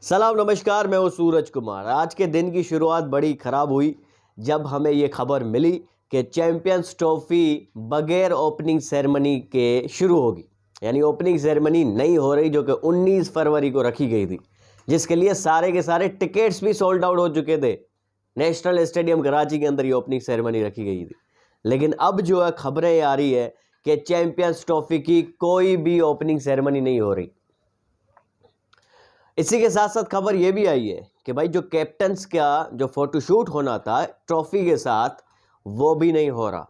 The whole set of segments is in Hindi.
सलाम नमस्कार, मैं हूँ सूरज कुमार। आज के दिन की शुरुआत बड़ी ख़राब हुई जब हमें ये खबर मिली कि चैंपियंस ट्रॉफी बगैर ओपनिंग सेरेमनी के शुरू होगी। यानी ओपनिंग सेरेमनी नहीं हो रही, जो कि 19 फरवरी को रखी गई थी, जिसके लिए सारे के सारे टिकट्स भी सोल्ड आउट हो चुके थे। नेशनल स्टेडियम कराची के अंदर ये ओपनिंग सेरेमनी रखी गई थी, लेकिन अब जो है खबरें आ रही है कि चैंपियंस ट्रॉफी की कोई भी ओपनिंग सेरेमनी नहीं हो रही। इसी के साथ साथ खबर यह भी आई है कि भाई जो कैप्टन्स का जो फोटोशूट होना था ट्रॉफी के साथ, वो भी नहीं हो रहा।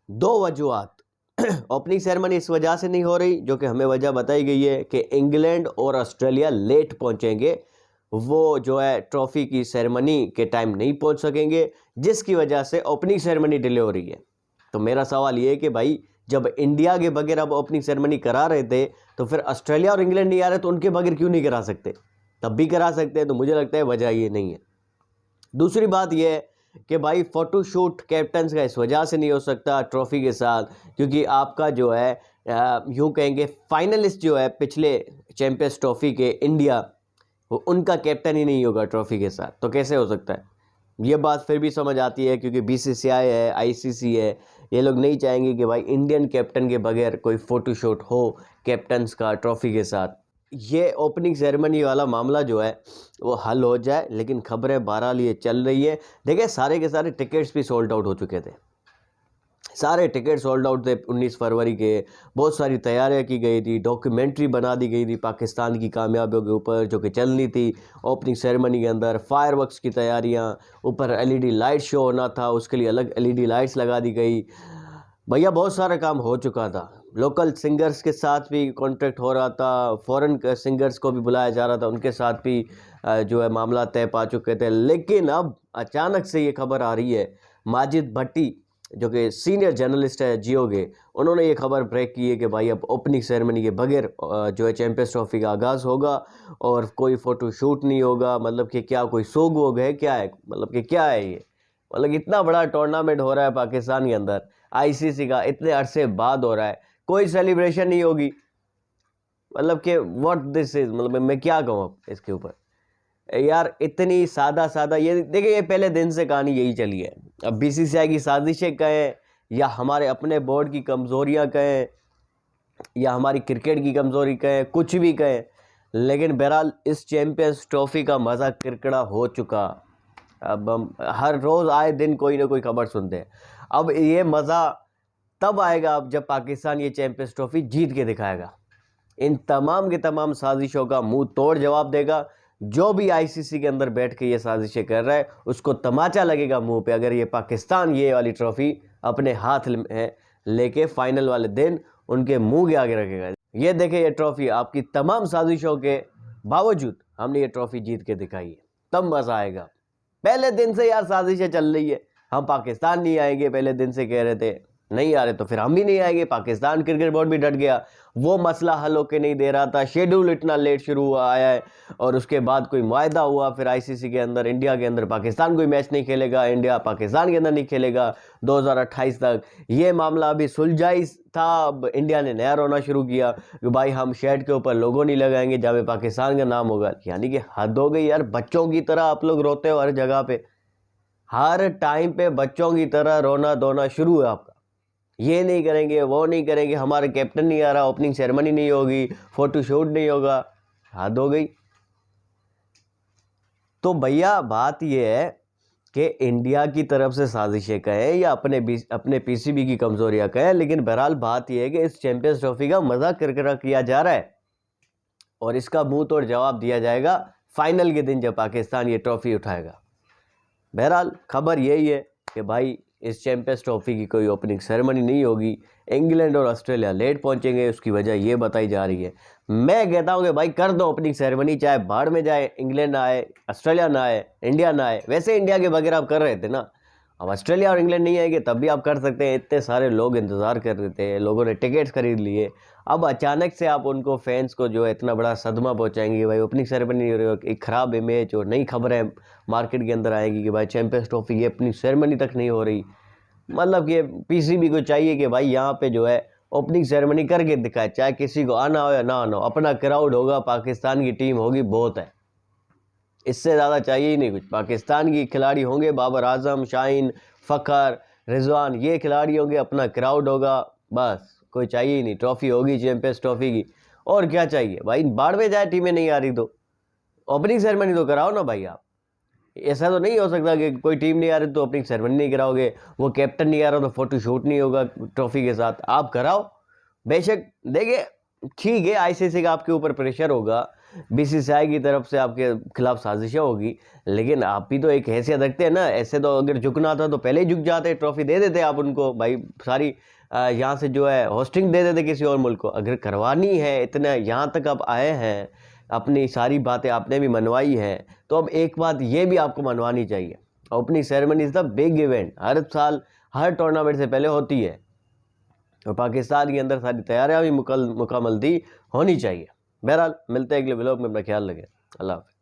दो वजूहत। ओपनिंग सेरेमनी इस वजह से नहीं हो रही, जो कि हमें वजह बताई गई है कि इंग्लैंड और ऑस्ट्रेलिया लेट पहुंचेंगे, वो जो है ट्रॉफी की सेरेमनी के टाइम नहीं पहुंच सकेंगे, जिसकी वजह से ओपनिंग सेरेमनी डिले हो रही है। तो मेरा सवाल ये है कि भाई जब इंडिया के बगैर अब ओपनिंग सेरेमनी करा रहे थे, तो फिर ऑस्ट्रेलिया और इंग्लैंड नहीं आ रहे, तो उनके बगैर क्यों नहीं करा सकते? तब भी करा सकते हैं। तो मुझे लगता है वजह ये नहीं है। दूसरी बात यह है कि भाई फोटोशूट कैप्टन्स का इस वजह से नहीं हो सकता ट्रॉफी के साथ, क्योंकि आपका जो है यूँ कहेंगे फाइनलिस्ट जो है पिछले चैंपियंस ट्रॉफी के इंडिया, वो उनका कैप्टन ही नहीं होगा ट्रॉफी के साथ। तो कैसे हो सकता है? ये बात फिर भी समझ आती है, क्योंकि बीसीसीआई है, आईसीसी है, ये लोग नहीं चाहेंगे कि भाई इंडियन कैप्टन के बगैर कोई फ़ोटोशूट हो कैप्टन्स का ट्रॉफ़ी के साथ। ये ओपनिंग सेरेमनी वाला मामला जो है वो हल हो जाए, लेकिन खबरें बहरहाल ये चल रही है। देखिए सारे के सारे टिकट्स भी सोल्ड आउट हो चुके थे, सारे टिकट सोल्ड आउट थे 19 फरवरी के। बहुत सारी तैयारियां की गई थी, डॉक्यूमेंट्री बना दी गई थी पाकिस्तान की कामयाबियों के ऊपर, जो कि चलनी थी ओपनिंग सेरेमनी के अंदर। फायरवर्क्स की तैयारियां, ऊपर एलईडी लाइट शो होना था, उसके लिए अलग एलईडी लाइट्स लगा दी गई। भैया बहुत सारा काम हो चुका था। लोकल सिंगर्स के साथ भी कॉन्ट्रैक्ट हो रहा था, फॉरेन सिंगर्स को भी बुलाया जा रहा था, उनके साथ भी जो है मामला तय पा चुके थे। लेकिन अब अचानक से ये खबर आ रही है, माजिद भट्टी जो कि सीनियर जर्नलिस्ट है जियो के, उन्होंने ये खबर ब्रेक की है कि भाई अब ओपनिंग सेरेमनी के बगैर जो है चैंपियंस ट्रॉफी का आगाज़ होगा और कोई फ़ोटो शूट नहीं होगा। मतलब कि क्या कोई सोग वोग है, क्या है? मतलब कि क्या है ये? मतलब इतना बड़ा टूर्नामेंट हो रहा है पाकिस्तान के अंदर, आईसीसी का, इतने अरसे बाद हो रहा है, कोई सेलिब्रेशन नहीं होगी। मतलब कि व्हाट दिस इज़, मतलब मैं क्या कहूँ अब इसके ऊपर यार। इतनी सादा सादा, ये देखिए ये पहले दिन से कहानी यही चली है। अब बीसीसीआई की साजिशें कहें, या हमारे अपने बोर्ड की कमज़ोरियां कहें, या हमारी क्रिकेट की कमज़ोरी कहें, कुछ भी कहें, लेकिन बहरहाल इस चैंपियंस ट्रॉफी का मज़ा किरकिरा हो चुका। अब हम हर रोज़ आए दिन कोई ना कोई खबर सुनते हैं। अब ये मज़ा तब आएगा अब जब पाकिस्तान ये चैंपियंस ट्रॉफी जीत के दिखाएगा, इन तमाम के तमाम साजिशों का मुंह तोड़ जवाब देगा। जो भी आईसीसी के अंदर बैठ के ये साजिशें कर रहा है, उसको तमाचा लगेगा मुंह पे, अगर ये पाकिस्तान ये वाली ट्रॉफी अपने हाथ में लेके फाइनल वाले दिन उनके मुंह के आगे रखेगा। ये देखे, ये ट्रॉफी आपकी तमाम साजिशों के बावजूद हमने ये ट्रॉफी जीत के दिखाई है, तब मजा आएगा। पहले दिन से यार साजिशें चल रही है, हम पाकिस्तान नहीं आएंगे, पहले दिन से कह रहे थे, नहीं आ रहे तो फिर हम भी नहीं आएंगे। पाकिस्तान क्रिकेट बोर्ड भी डट गया, वो मसला हल होके नहीं दे रहा था, शेड्यूल इतना लेट शुरू हुआ आया है, और उसके बाद कोई मुआहदा हुआ फिर आईसीसी के अंदर, इंडिया के अंदर पाकिस्तान कोई मैच नहीं खेलेगा, इंडिया पाकिस्तान के अंदर नहीं खेलेगा 2028 तक। ये मामला अभी सुलझा ही था। अब इंडिया ने नया रोना शुरू किया कि भाई हम शेड के ऊपर लोगो नहीं लगाएंगे जहाँ पे पाकिस्तान का नाम होगा। यानी कि हद हो गई यार, बच्चों की तरह आप लोग रोते हो हर जगह पे, हर टाइम पे बच्चों की तरह रोना धोना शुरू है आपका। ये नहीं करेंगे, वो नहीं करेंगे, हमारे कैप्टन नहीं आ रहा, ओपनिंग सेरेमनी नहीं होगी, फोटो शूट नहीं होगा। हद हो गई। तो भैया बात ये है कि इंडिया की तरफ से साजिशें कहें या अपने पीसीबी की कमजोरियां कहें, लेकिन बहरहाल बात यह है कि इस चैंपियंस ट्रॉफी का मजाक किरकिरा किया जा रहा है, और इसका मुंह तोड़ जवाब दिया जाएगा फाइनल के दिन जब पाकिस्तान ये ट्रॉफी उठाएगा। बहरहाल खबर यही है कि भाई इस चैंपियंस ट्रॉफी की कोई ओपनिंग सेरेमनी नहीं होगी। इंग्लैंड और ऑस्ट्रेलिया लेट पहुंचेंगे, उसकी वजह ये बताई जा रही है। मैं कहता हूं कि भाई कर दो ओपनिंग सेरेमनी, चाहे बाढ़ में जाए, इंग्लैंड ना आए, ऑस्ट्रेलिया ना आए, इंडिया ना आए। वैसे इंडिया के बगैर आप कर रहे थे ना, अब ऑस्ट्रेलिया और इंग्लैंड नहीं आएंगे तब भी आप कर सकते हैं। इतने सारे लोग इंतज़ार कर रहे थे, लोगों ने टिकट्स खरीद लिए। अब अचानक से आप उनको फैंस को जो है इतना बड़ा सदमा पहुंचाएंगे, भाई ओपनिंग सेरेमनी नहीं हो रही, एक ख़राब इमेज और नई खबरें मार्केट के अंदर आएगी कि भाई चैंपियंस ट्रॉफी की अपनी सेरेमनी तक नहीं हो रही। मतलब कि पीसीबी को चाहिए कि भाई यहाँ पे जो है ओपनिंग सेरेमनी करके दिखाए, चाहे किसी को आना हो या ना आना हो, अपना क्राउड होगा, पाकिस्तान की टीम होगी, बहुत है। इससे ज़्यादा चाहिए ही नहीं कुछ। पाकिस्तान की खिलाड़ी होंगे, बाबर आजम, शाहीन, फ़खर, रिजवान, ये खिलाड़ी होंगे, अपना क्राउड होगा, बस कोई चाहिए ही नहीं। ट्रॉफ़ी होगी चैंपियंस ट्रॉफ़ी की, और क्या चाहिए भाई। बाढ़ में जाए टीमें नहीं आ रही तो ओपनिंग सेरेमनी तो कराओ ना भाई आप। ऐसा तो नहीं हो सकता कि कोई टीम नहीं आ रही तो ओपनिंग सेरेमनी नहीं कराओगे, वो कैप्टन नहीं आ रहा तो फोटो शूट नहीं होगा ट्रॉफी के साथ। आप कराओ बेशक। देखिए ठीक है, आईसीसी का आपके ऊपर प्रेशर होगा, बीसीसीआई की तरफ से आपके खिलाफ साजिशें होगी, लेकिन आप भी तो एक हैसियत रखते हैं ना। ऐसे तो अगर झुकना था तो पहले ही झुक जाते, ट्रॉफी दे देते आप उनको भाई, सारी यहाँ से जो है होस्टिंग दे देते किसी और मुल्क को। अगर करवानी है, इतना यहाँ तक आप आए हैं, अपनी सारी बातें आपने भी मनवाई है, तो अब एक बात ये भी आपको मनवानी चाहिए, opening ceremony is the big event, हर साल हर टूर्नामेंट से पहले होती है, और पाकिस्तान के अंदर सारी तैयारियां भी मुकम्मल थी, होनी चाहिए। बहरहाल मिलते हैं अगले व्लॉग में, अपना ख्याल रखें। अल्लाह हाफ़िज़।